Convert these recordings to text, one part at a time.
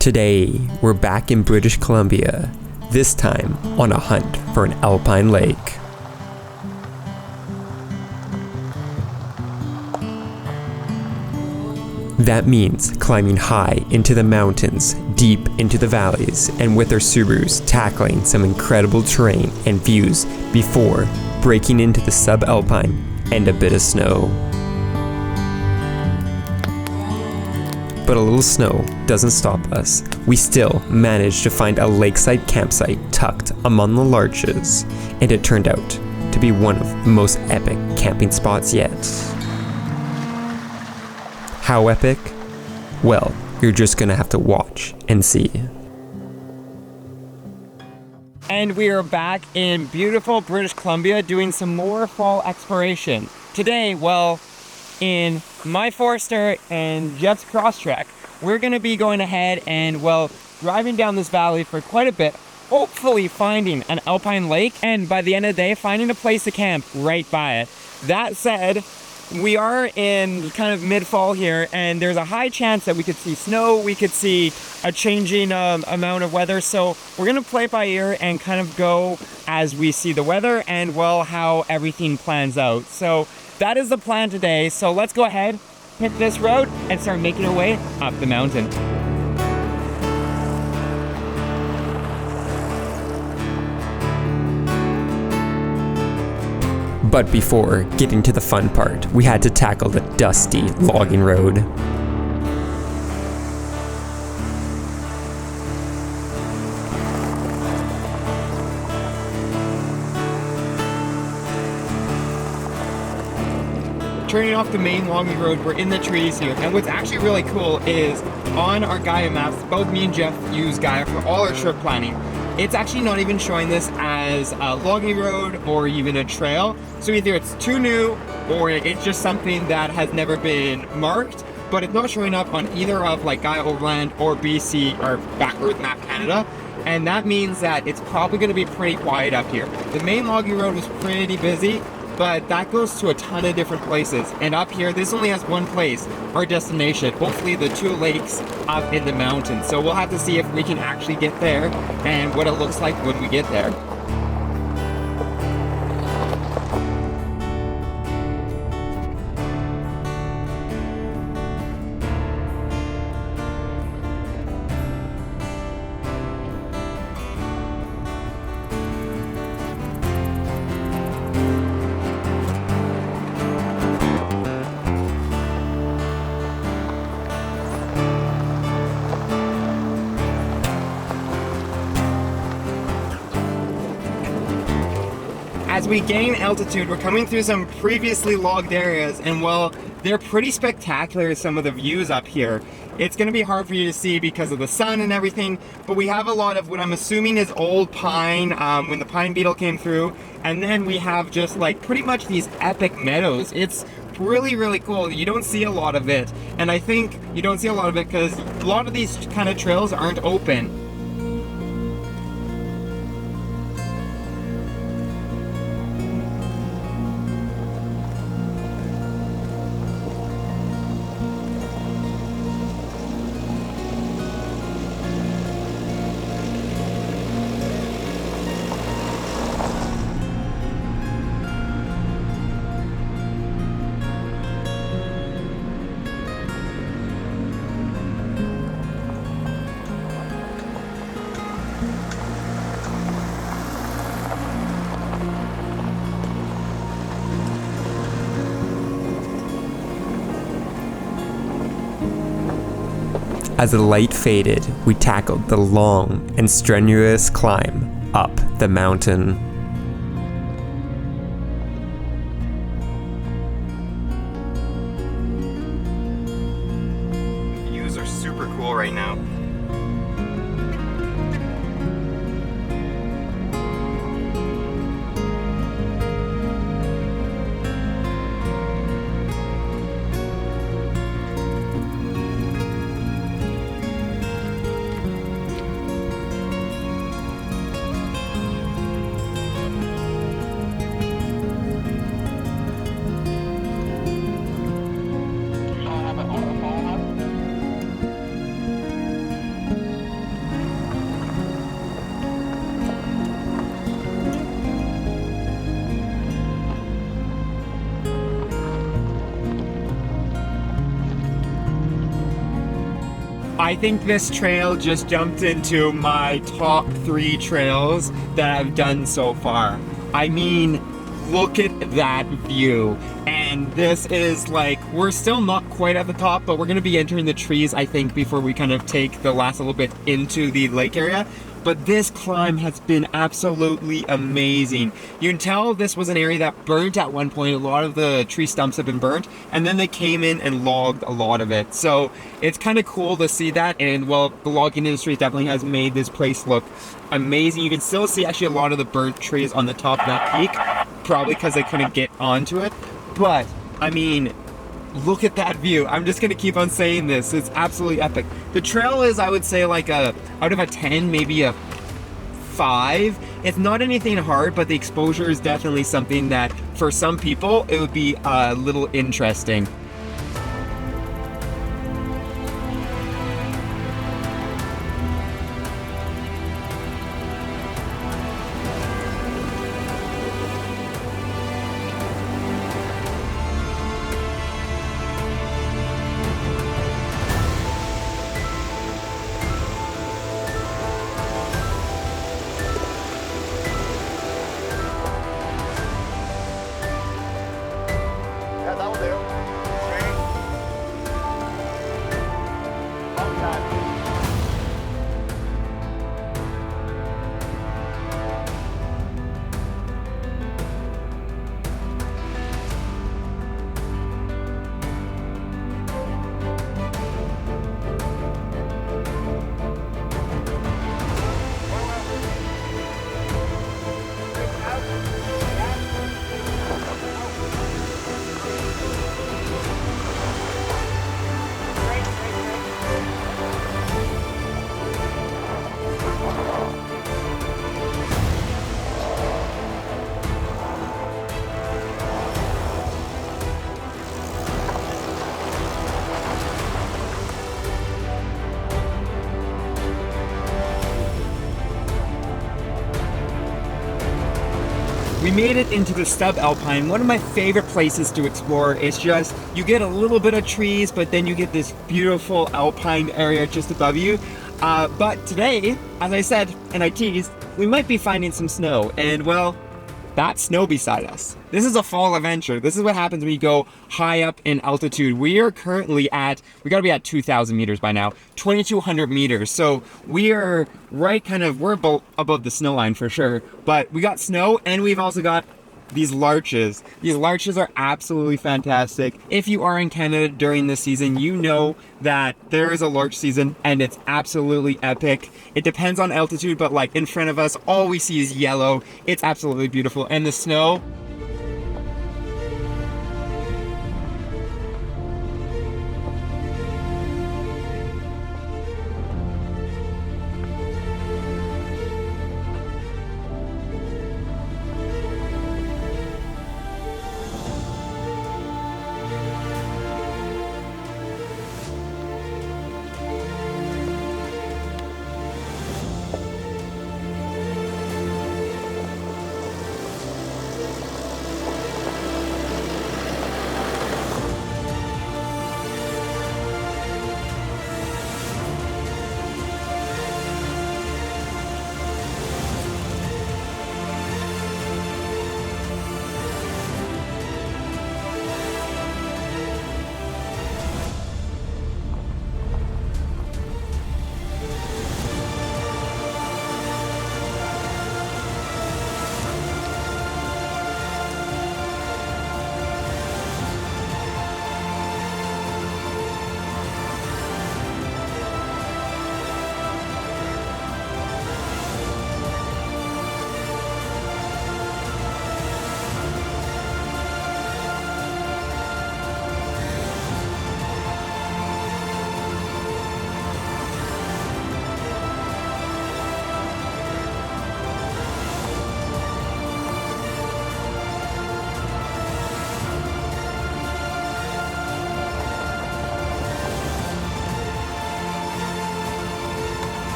Today, we're back in British Columbia, this time on a hunt for an alpine lake. That means climbing high into the mountains, deep into the valleys, and with our Subarus tackling some incredible terrain and views before breaking into the subalpine and a bit of snow. But a little snow doesn't stop us. We still managed to find a lakeside campsite tucked among the larches, and it turned out to be one of the most epic camping spots yet. How epic? Well, you're just gonna have to watch and see. And we are back in beautiful British Columbia doing some more fall exploration. Today, in my Forester and Jeff's Crosstrek, we're going to be going ahead and, driving down this valley for quite a bit, hopefully finding an alpine lake, and by the end of the day, finding a place to camp right by it. That said, we are in kind of mid-fall here, and there's a high chance that we could see snow, we could see a changing amount of weather, so we're going to play it by ear and kind of go as we see the weather and, how everything plans out. So that is the plan today, so let's go ahead, hit this road, and start making our way up the mountain. But before getting to the fun part, we had to tackle the dusty logging road. Turning off the main logging road, we're in the trees here, and what's actually really cool is on our Gaia maps, both me and Jeff use Gaia for all our trip planning. It's actually not even showing this as a logging road or even a trail, so either it's too new or it's just something that has never been marked, but it's not showing up on either of Gaia Overland or BC or Backwards Map Canada, and that means that it's probably going to be pretty quiet up here. The main logging road was pretty busy, but that goes to a ton of different places. And up here, this only has one place, our destination, hopefully the two lakes up in the mountains. So we'll have to see if we can actually get there and what it looks like when we get there. As we gain altitude, we're coming through some previously logged areas, and they're pretty spectacular, some of the views up here. It's going to be hard for you to see because of the sun and everything, but we have a lot of what I'm assuming is old pine, when the pine beetle came through, and then we have just pretty much these epic meadows. It's really, really cool. You don't see a lot of it, and I think you don't see a lot of it because a lot of these kind of trails aren't open. As the light faded, we tackled the long and strenuous climb up the mountain. The views are super cool right now. I think this trail just jumped into my top 3 trails that I've done so far. I mean, look at that view. And this is like, we're still not quite at the top, but we're gonna be entering the trees, I think, before we kind of take the last little bit into the lake area. But this climb has been absolutely amazing. You can tell this was an area that burnt at one point. A lot of the tree stumps have been burnt, and then they came in and logged a lot of it. So it's kind of cool to see that. And well, the logging industry definitely has made this place look amazing. You can still see actually a lot of the burnt trees on the top of that peak, probably because they couldn't get onto it. But I mean, look at that view. I'm just gonna keep on saying this. It's absolutely epic. The trail is, I would say, like out of a 10, maybe a 5. It's not anything hard, but the exposure is definitely something that for some people it would be a little interesting. We made it into the Stub Alpine, one of my favorite places to explore. It's just, you get a little bit of trees, but then you get this beautiful alpine area just above you. But today, as I said, and I teased, we might be finding some snow, and well, that's snow beside us. This is a fall adventure. This is what happens when you go high up in altitude. We are currently at, we gotta be at 2,000 meters by now, 2,200 meters. So we are right we're above the snow line for sure. But we got snow, and we've also got these larches. These larches are absolutely fantastic. If you are in Canada during this season, you know that there is a larch season and it's absolutely epic. It depends on altitude, but like in front of us, all we see is yellow. It's absolutely beautiful. And the snow,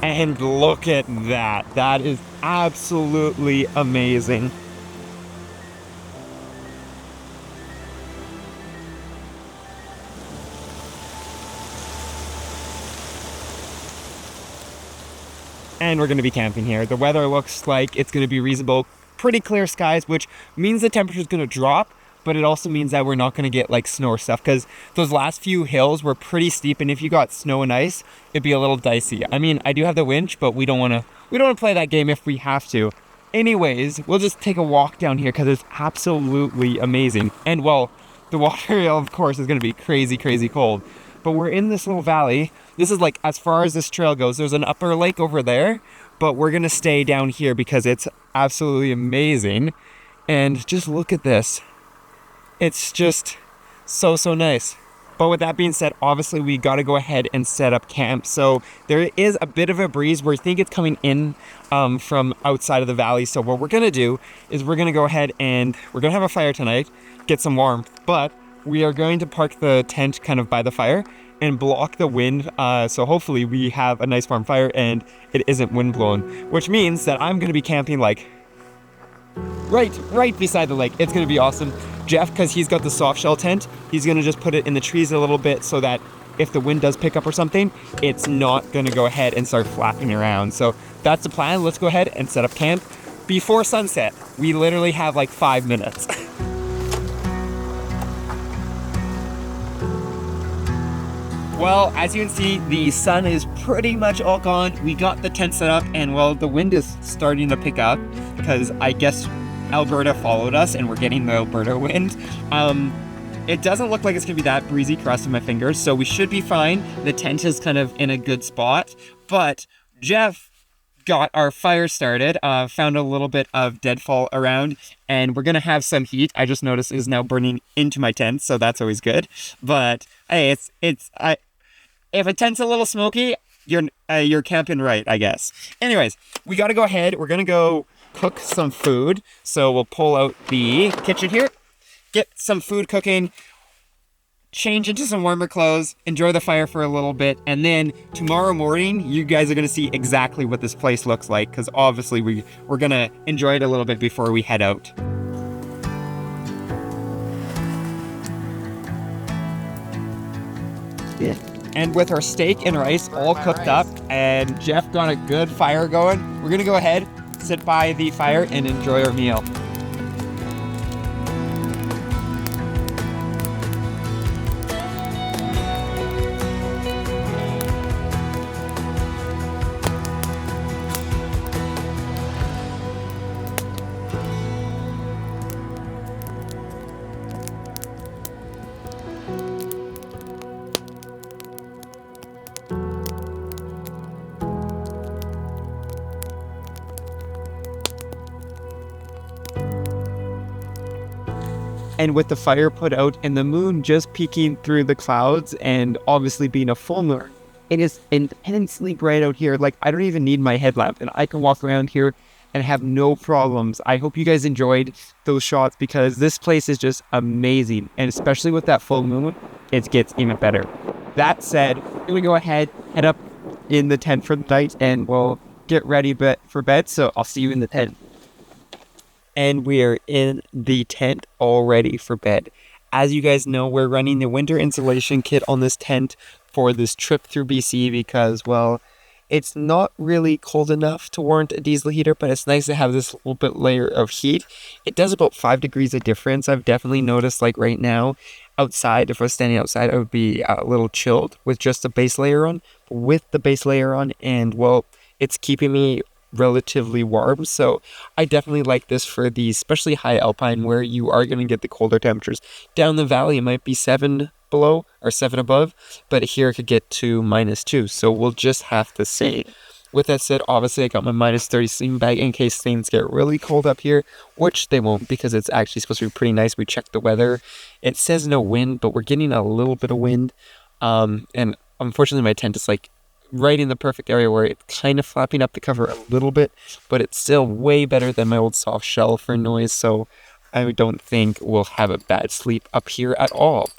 And look at that. That is absolutely amazing. And we're going to be camping here. The weather looks like it's going to be reasonable. Pretty clear skies, which means the temperature is going to drop, but it also means that we're not going to get like snow or stuff, because those last few hills were pretty steep, and if you got snow and ice, it'd be a little dicey. I mean, I do have the winch, but we don't want to play that game if we have to. Anyways, we'll just take a walk down here because it's absolutely amazing. And well, the water, of course, is going to be crazy, crazy cold. But we're in this little valley. This is like, as far as this trail goes, there's an upper lake over there, but we're going to stay down here because it's absolutely amazing. And just look at this. It's just so, so nice. But with that being said, obviously we got to go ahead and set up camp. So there is a bit of a breeze. We think it's coming in from outside of the valley. So what we're going to do is we're going to go ahead and we're going to have a fire tonight, get some warmth, but we are going to park the tent kind of by the fire and block the wind. So hopefully we have a nice warm fire and it isn't wind blown, which means that I'm going to be camping like right beside the lake. It's going to be awesome. Jeff, because he's got the soft shell tent, he's going to just put it in the trees a little bit so that if the wind does pick up or something, it's not going to go ahead and start flapping around. So that's the plan. Let's go ahead and set up camp before sunset. We literally have like 5 minutes. Well, as you can see, the sun is pretty much all gone. We got the tent set up, and well, the wind is starting to pick up because I guess Alberta followed us and we're getting the Alberta wind. It doesn't look like it's gonna be that breezy, crossing my fingers, so we should be fine. The tent is kind of in a good spot, but Jeff got our fire started, found a little bit of deadfall around, and we're gonna have some heat. I just noticed it is now burning into my tent, so that's always good. But hey, if a tent's a little smoky, you're camping right, I guess. Anyways, we gotta go ahead. We're gonna go cook some food. So we'll pull out the kitchen here, get some food cooking, change into some warmer clothes, enjoy the fire for a little bit, and then tomorrow morning, you guys are gonna see exactly what this place looks like, because obviously we're gonna enjoy it a little bit before we head out. Yeah. And with our steak and rice all cooked up, and Jeff got a good fire going, we're gonna go ahead, sit by the fire, and enjoy our meal. And with the fire put out and the moon just peeking through the clouds and obviously being a full moon, it is intensely bright out here. Like, I don't even need my headlamp and I can walk around here and have no problems. I hope you guys enjoyed those shots because this place is just amazing. And especially with that full moon, it gets even better. That said, we're gonna go ahead, head up in the tent for the night, and we'll get ready for bed. So I'll see you in the tent. And we are in the tent all ready for bed. As you guys know, we're running the winter insulation kit on this tent for this trip through BC because, well, it's not really cold enough to warrant a diesel heater, but it's nice to have this little bit layer of heat. It does about 5 degrees of difference. I've definitely noticed, like right now, outside, if I was standing outside, I would be a little chilled with just the base layer on. With the base layer on, and well, it's keeping me relatively warm, so I definitely like this for the especially high Alpine where you are going to get the colder temperatures. Down the valley it might be 7 below or 7 above, but here it could get to -2, so we'll just have to see. With that said, obviously I got my -30 sleeping bag in case things get really cold up here, which they won't because it's actually supposed to be pretty nice. We checked the weather, it says no wind, but we're getting a little bit of wind, and unfortunately my tent is like right in the perfect area where it's kind of flapping up the cover a little bit, but it's still way better than my old soft shell for noise, so I don't think we'll have a bad sleep up here at all.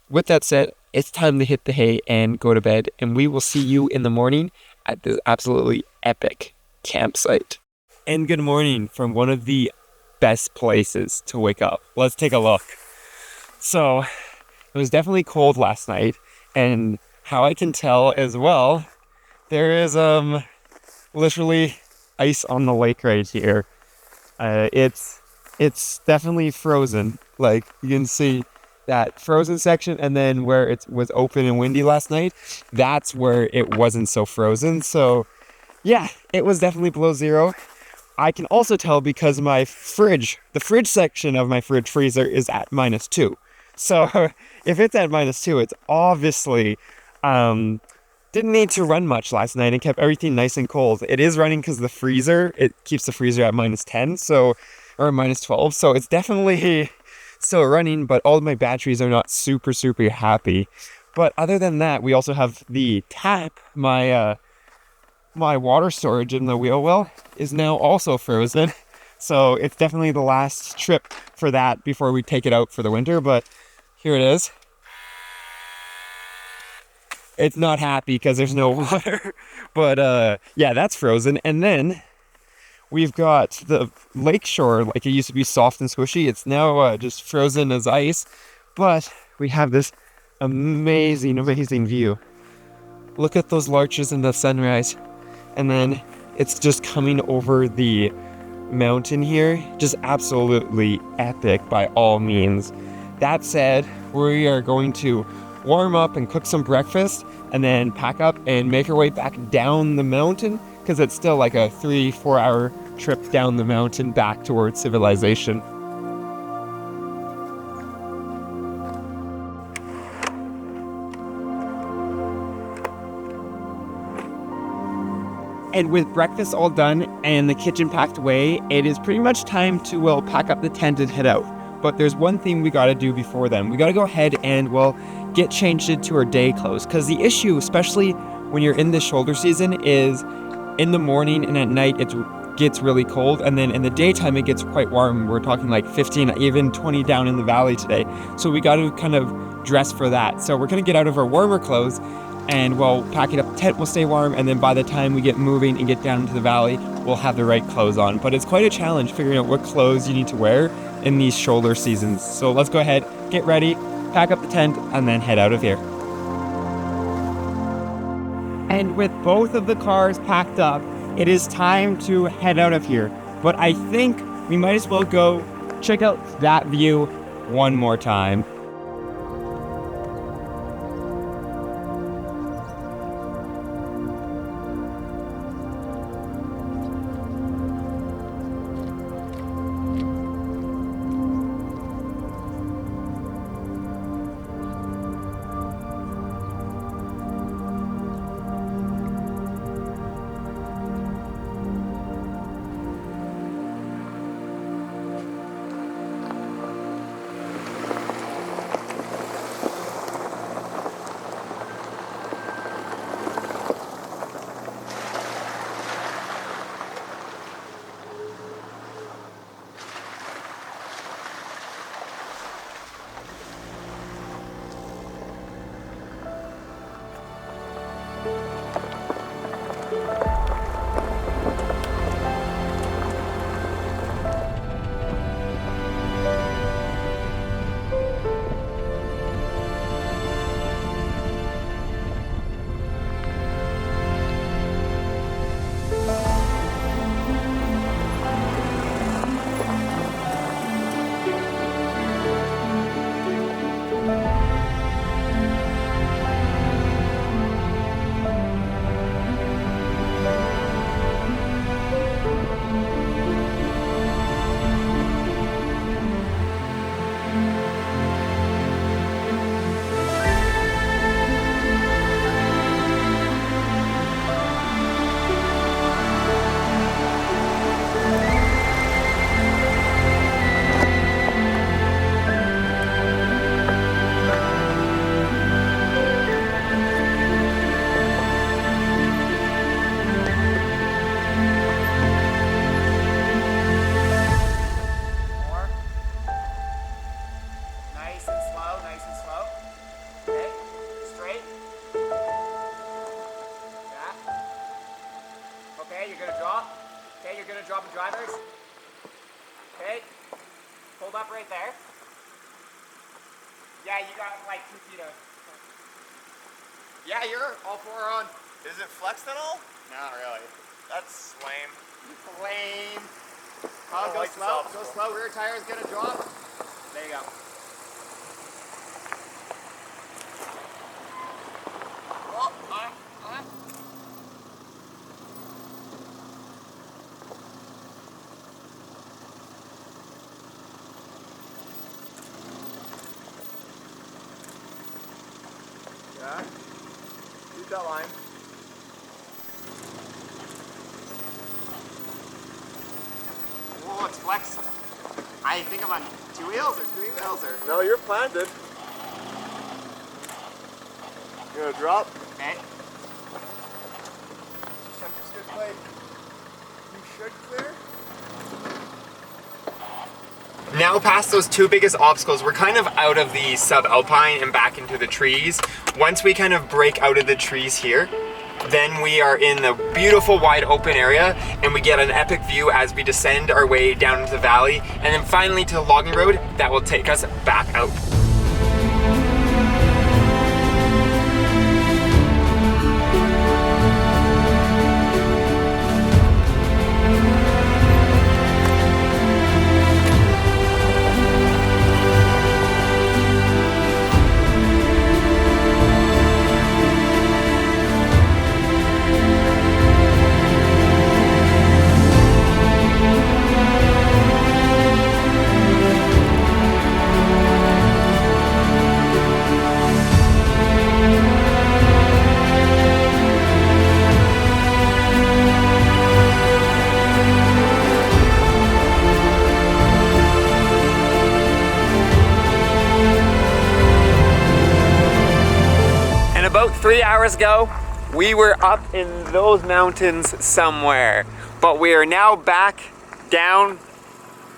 With that said, it's time to hit the hay and go to bed, and we will see you in the morning at this absolutely epic campsite. And good morning from one of the best places to wake up. Let's take a look. So it was definitely cold last night, and how I can tell as well, there is literally ice on the lake right here. It's definitely frozen. Like, you can see that frozen section, and then where it was open and windy last night, that's where it wasn't so frozen. So yeah, it was definitely below zero. I can also tell because the fridge section of my fridge freezer is at -2. So if it's at -2, it's obviously didn't need to run much last night and kept everything nice and cold. It is running because it keeps the freezer at -10, or -12. So it's definitely still running, but all of my batteries are not super happy. But other than that, we also have the tap. My water storage in the wheel well is now also frozen. So it's definitely the last trip for that before we take it out for the winter. But here it is. It's not happy because there's no water. But yeah, that's frozen. And then we've got the lakeshore, like it used to be soft and squishy. It's now just frozen as ice. But we have this amazing view. Look at those larches in the sunrise. And then it's just coming over the mountain here. Just absolutely epic by all means. That said, we are going to warm up and cook some breakfast and then pack up and make our way back down the mountain, because it's still like a 3-4 hour trip down the mountain back towards civilization. And with breakfast all done and the kitchen packed away, it is pretty much time to, pack up the tent and head out. But there's one thing we gotta do before then. We gotta go ahead and, get changed into our day clothes. Because the issue, especially when you're in the shoulder season, is in the morning and at night it gets really cold. And then in the daytime it gets quite warm. We're talking like 15, even 20 down in the valley today. So we gotta kind of dress for that. So we're gonna get out of our warmer clothes and we'll pack it up. The tent will stay warm, and then by the time we get moving and get down into the valley, we'll have the right clothes on. But it's quite a challenge figuring out what clothes you need to wear in these shoulder seasons. So let's go ahead, get ready, pack up the tent, and then head out of here. And with both of the cars packed up, it is time to head out of here. But I think we might as well go check out that view one more time. good at dropping drivers? Okay. Hold up right there. Yeah, you got like 2 feet of... Yeah, you're all 4 on. Is it flexed at all? Not really. That's lame. Lame. I Oh, don't go like this slow. obstacle. Go slow. Rear tire is gonna drop. There you go. Oh, on. Yeah. Keep that line. Oh, it's flexed. I think I'm on 2 wheels or 3 wheels or... No, you're planted. You gonna drop? Okay. Just good play. You should clear. Now past those 2 biggest obstacles, we're kind of out of the sub-alpine and back into the trees. Once we kind of break out of the trees here, then we are in the beautiful wide open area and we get an epic view as we descend our way down into the valley, and then finally to the logging road that will take us back out. About 3 hours ago, we were up in those mountains somewhere, but we are now back down,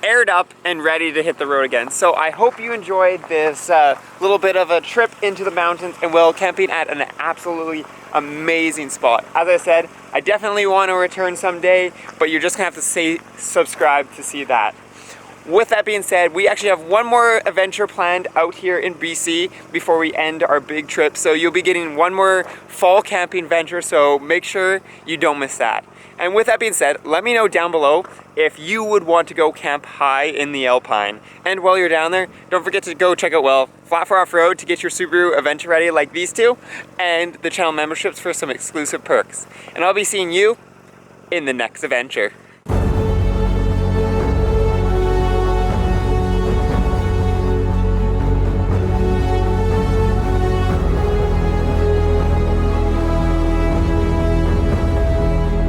aired up, and ready to hit the road again. So I hope you enjoyed this little bit of a trip into the mountains and well camping at an absolutely amazing spot. As I said, I definitely want to return someday, but you're just gonna have to say subscribe to see that. With that being said, we actually have one more adventure planned out here in BC before we end our big trip. So you'll be getting one more fall camping venture, so make sure you don't miss that. And with that being said, let me know down below if you would want to go camp high in the Alpine. And while you're down there, don't forget to go check out, well, Flat for Off-Road to get your Subaru adventure ready like these two, and the channel memberships for some exclusive perks. And I'll be seeing you in the next adventure.